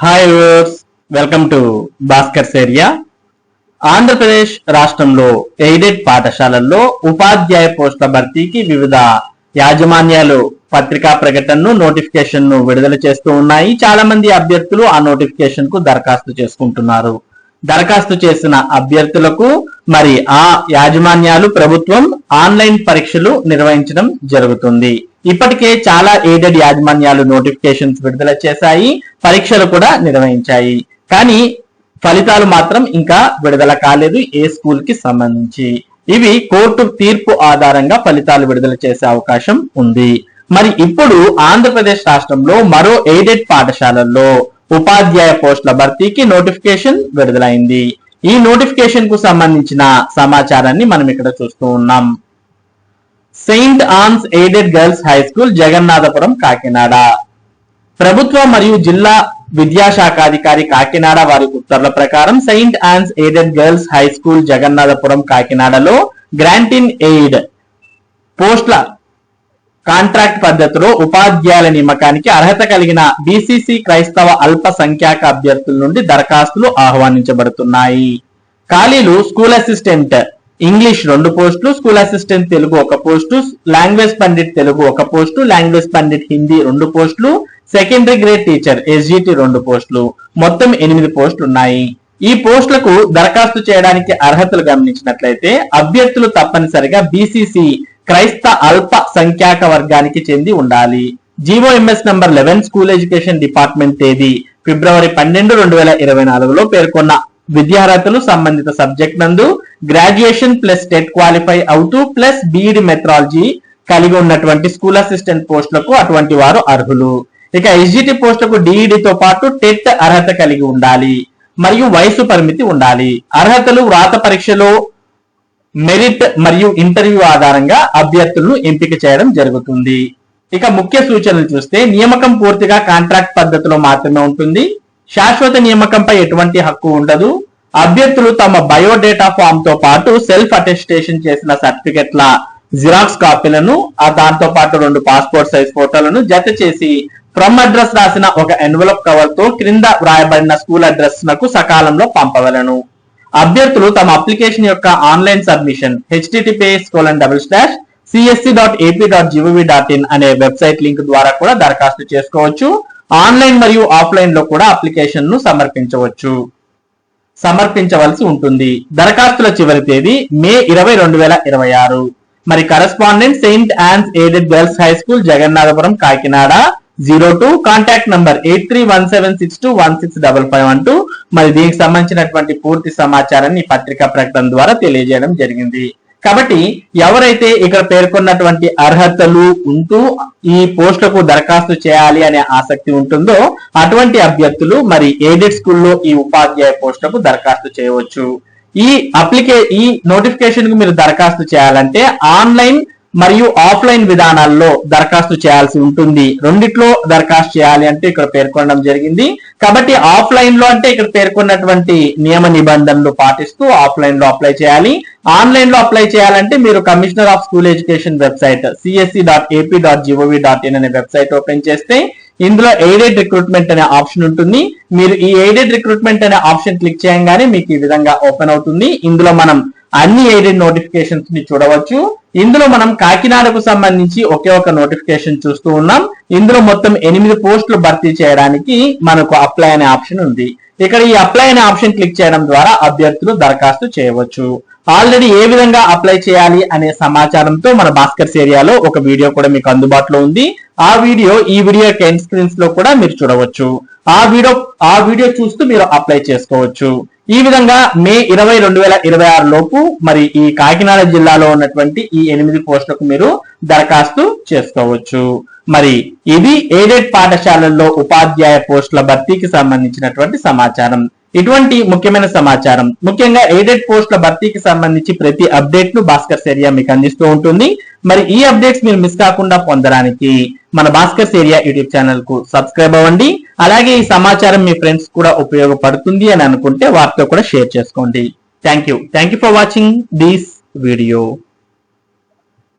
Hi viewers, welcome to Bhaskar's area. Andhra Pradesh రాష్ట్రంలో aided పాఠశాలల్లో ఉపాధ్యాయ పోస్టుల భర్తీకి వివిధ యాజమాన్యాలు పత్రికా ప్రకటనను నోటిఫికేషన్ ను విడుదల చేస్తూ ఉన్నాయి. చాలా మంది అభ్యర్థులు ఆ నోటిఫికేషన్ కు దరఖాస్తు చేసుకుంటున్నారు. దరఖాస్తు చేసిన అభ్యర్థులకు మరి ఆ యాజమాన్యాలు ప్రభుత్వం ఆన్లైన్ పరీక్షలు నిర్వహించడం జరుగుతుంది. ఇప్పటికే చాలా ఎయిడెడ్ యాజమాన్యాలు నోటిఫికేషన్స్ విడుదల చేశాయి, పరీక్షలు కూడా నిర్వహించాయి. కానీ ఫలితాలు మాత్రం ఇంకా విడుదల కాలేదు ఏ స్కూల్ కి సంబంధించి. ఇవి కోర్టు తీర్పు ఆధారంగా ఫలితాలు విడుదల చేసే అవకాశం ఉంది. మరి ఇప్పుడు ఆంధ్రప్రదేశ్ రాష్ట్రంలో మరో ఎయిడెడ్ పాఠశాలల్లో ఉపాధ్యాయ పోస్టుల భర్తీకి నోటిఫికేషన్ విడుదలైంది. ఈ నోటిఫికేషన్ కు సంబంధించిన సమాచారాన్ని మనం ఇక్కడ చూస్తూ ఉన్నాం. Saint Ann's aided girls high school, Jagannathapuram, Kakinada. ప్రభుత్వ మరియు జిల్లా విద్యాశాఖాధికారి కాకినాడ వారి ఉత్తర్వుల ప్రకారం Saint Ann's aided girls high school, Jagannathapuram, కాకినాడలో గ్రాంట్ ఇన్ ఎయిడ్ పోస్టుల కాంట్రాక్ట్ పద్ధతిలో ఉపాధ్యాయుల నియామకానికి అర్హత కలిగిన బీసీసీ క్రైస్తవ అల్ప సంఖ్యాక అభ్యర్థుల నుండి దరఖాస్తులు ఆహ్వానించబడుతున్నాయి. ఖాళీలు స్కూల్ అసిస్టెంట్ ఇంగ్లీష్ 2 పోస్టులు, school assistant Telugu 1 post, language Pandit Telugu 1 post, language Pandit Hindi 2 పోస్టులు, సెకండరీ గ్రేడ్ టీచర్ ఎస్జిటి 2 పోస్టులు, మొత్తం 8 పోస్టులు ఉన్నాయి. ఈ పోస్టులకు దరఖాస్తు చేయడానికి అర్హతలు గమనించినట్లయితే అభ్యర్థులు తప్పనిసరిగా బీసీసీ క్రైస్తవ అల్ప సంఖ్యాక వర్గానికి చెంది ఉండాలి. GOMs number 11 school education department తేదీ ఫిబ్రవరి 12, 2024లో పేర్కొన్న విద్యార్హతలు సంబంధిత సబ్జెక్ట్ నందు గ్రాడ్యుయేషన్ ప్లస్ టెట్ క్వాలిఫై అవుతూ ప్లస్ బీఈడి మెథడాలజీ కలిగి ఉన్నటువంటి స్కూల్ అసిస్టెంట్ పోస్టులకు అటువంటి వారు అర్హులు. ఇక ఎస్జిటి పోస్టులకు డిఈడితో పాటు టెట్ అర్హత కలిగి ఉండాలి మరియు వయసు పరిమితి ఉండాలి. అర్హతలు వ్రాత పరీక్షలో మెరిట్ మరియు ఇంటర్వ్యూ ఆధారంగా అభ్యర్థులను ఎంపిక చేయడం జరుగుతుంది. ఇక ముఖ్య సూచనలు చూస్తే నియామకం పూర్తిగా కాంట్రాక్ట్ పద్ధతిలో మాత్రమే ఉంటుంది. శాశ్వత నియామకంపై ఎటువంటి హక్కు ఉండదు. అభ్యర్థులు తమ బయోడేటా ఫామ్ తో పాటు సెల్ఫ్ అటెస్టేషన్ చేసిన సర్టిఫికెట్ల జిరాక్స్ కాపీలను, దాంతో పాటు 2 పాస్పోర్ట్ సైజ్ ఫోటోలను జత చేసి ఫ్రమ్ అడ్రస్ రాసిన ఒక ఎన్వలప్ కవర్ తో క్రింద వ్రాయబడిన స్కూల్ అడ్రస్ నకు సకాలంలో పంపవలను. అభ్యర్థులు తమ అప్లికేషన్ యొక్క ఆన్లైన్ సబ్మిషన్ https://csc.ap.gov.in అనే వెబ్సైట్ లింక్ ద్వారా కూడా దరఖాస్తు చేసుకోవచ్చు. ఆన్లైన్ మరియు ఆఫ్లైన్ లో కూడా అప్లికేషన్ ను సమర్పించవలసి ఉంటుంది. దరఖాస్తుల చివరి తేదీ మే 20, 2026. మరి correspondent Saint Ann's aided girls high school, Jagannathapuram, Kakinada 02. Contact number 8317621655 మరి దీనికి సంబంధించినటువంటి పూర్తి సమాచారాన్ని పత్రికా ప్రకటన ద్వారా తెలియజేయడం జరిగింది. కాబట్టి ఎవరైతే ఇక్కడ పేర్కొన్నటువంటి అర్హతలు ఉంటూ ఈ పోస్టులకు దరఖాస్తు చేయాలి అనే ఆసక్తి ఉంటుందో అటువంటి అభ్యర్థులు మరి ఎయిడెడ్ స్కూల్లో ఈ ఉపాధ్యాయ పోస్టులకు దరఖాస్తు చేయవచ్చు. ఈ నోటిఫికేషన్ కు మీరు దరఖాస్తు చేయాలంటే ఆన్లైన్ మరియు ఆఫ్లైన్ విధానాల్లో దరఖాస్తు చేయాల్సి ఉంటుంది. రెండిట్లో దరఖాస్తు చేయాలి అంటే ఇక్కడ పేర్కొనడం జరిగింది. కాబట్టి ఆఫ్లైన్ లో అంటే ఇక్కడ పేర్కొన్నటువంటి నియమ నిబంధనలు పాటిస్తూ ఆఫ్లైన్ లో అప్లై చేయాలి. ఆన్లైన్ లో అప్లై చేయాలంటే మీరు commissioner of school education website csc.ap.gov.in అనే వెబ్సైట్ ఓపెన్ చేస్తే ఇందులో ఎయిడెడ్ రిక్రూట్మెంట్ అనే ఆప్షన్ ఉంటుంది. మీరు ఈ ఎయిడెడ్ రిక్రూట్మెంట్ అనే ఆప్షన్ క్లిక్ చేయగానే మీకు ఈ విధంగా ఓపెన్ అవుతుంది. ఇందులో మనం అన్ని ఎయిడెడ్ నోటిఫికేషన్స్ ని చూడవచ్చు. ఇందులో మనం కాకినాడకు సంబంధించి ఒకే ఒక నోటిఫికేషన్ చూస్తూ ఉన్నాం. ఇందులో మొత్తం 8 పోస్టులు భర్తీ చేయడానికి మనకు అప్లై అనే ఆప్షన్ ఉంది. ఇక్కడ ఈ అప్లై అనే ఆప్షన్ క్లిక్ చేయడం ద్వారా అభ్యర్థులు దరఖాస్తు చేయవచ్చు. ఆల్రెడీ ఏ విధంగా అప్లై చేయాలి అనే సమాచారంతో మన భాస్కర్స్ ఏరియాలో ఒక వీడియో కూడా మీకు అందుబాటులో ఉంది. ఆ వీడియో ఈ వీడియో ఎండ్ స్క్రీన్స్ లో కూడా మీరు చూడవచ్చు. ఆ వీడియో చూస్తూ మీరు అప్లై చేసుకోవచ్చు. ఈ విధంగా మే 20, 2026 లోపు మరి ఈ కాకినాడ జిల్లాలో ఉన్నటువంటి ఈ 8 పోస్టులకు మీరు దరఖాస్తు చేసుకోవచ్చు. మరి ఇది ఎయిడెడ్ పాఠశాలల్లో ఉపాధ్యాయ పోస్టుల భర్తీకి సంబంధించినటువంటి సమాచారం. ఇటువంటి ముఖ్యమైన సమాచారం, ముఖ్యంగా ఎయిడెడ్ పోస్టుల భర్తీకి సంబంధించి ప్రతి అప్డేట్ ను భాస్కర్స్ ఏరియా మీకు అందిస్తూ ఉంటుంది. మరి ఈ అప్డేట్స్ మీరు మిస్ కాకుండా పొందడానికి మన భాస్కర్స్ ఏరియా యూట్యూబ్ ఛానల్ కు సబ్స్క్రైబ్ అవ్వండి. అలాగే ఈ సమాచారం మీ ఫ్రెండ్స్ కూడా ఉపయోగపడుతుంది అని అనుకుంటే వారితో కూడా షేర్ చేసుకోండి. Thank you for watching this video.